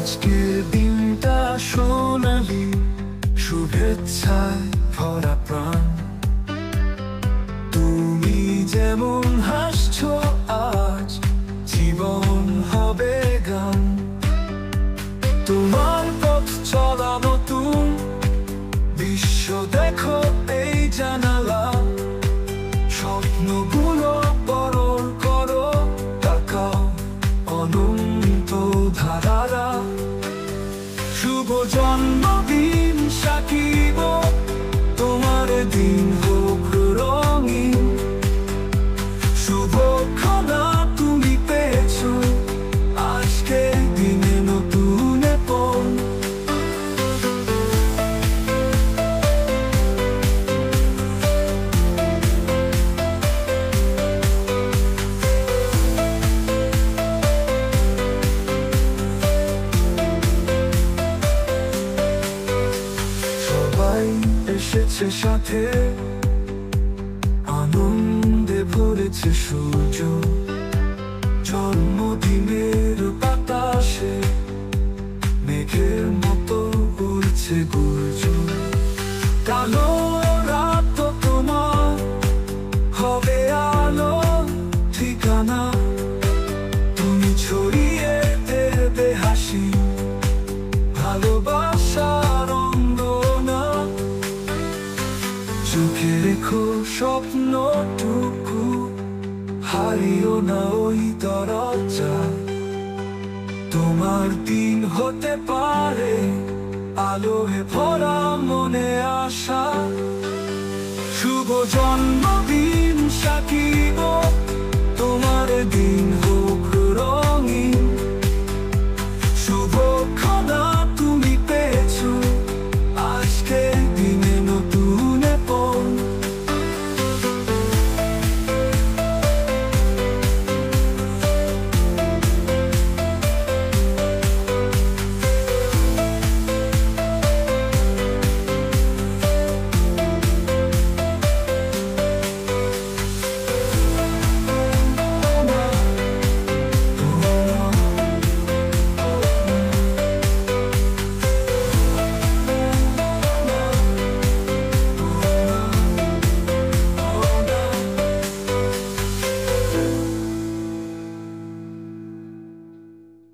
আজকের দিনটা সোনালি, শুভেচ্ছায় ভরা প্রাণ। তুমি যেমন হাসছো আজ, জীবন হবে গান। তোমার পথ চলা নতুন, বিশ্ব দেখো এই জানালা। স্বপ্নগুলো বরণ করো, তাকাও অনন্ত ধারারা। শুভ জন্মদিন সাকিব, তোমার দিন হোক রঙিন। শুভক্ষণা তুমি পেয়েছো, আজকের দিনে নতুন পণ। সবাই এসেছে সাথে, আনন্দে ভরেছে সূর্য। জন্মদিনের বাতাসে মেঘের মতো উড়ছে গুঞ্জন। কালো রাত তোমার হবে আলো ঠিকানা। তুমি ছড়িয়ে দেবে হাসি, ভালোবাসার অঙ্গনা। চোখে রেখো স্বপ্নটুকু, হারিও না ওই দরজা। তোমার দিন হতে পারে আলোয় ভরা মনে আশা। শুভ জন্মদিন সাকিব।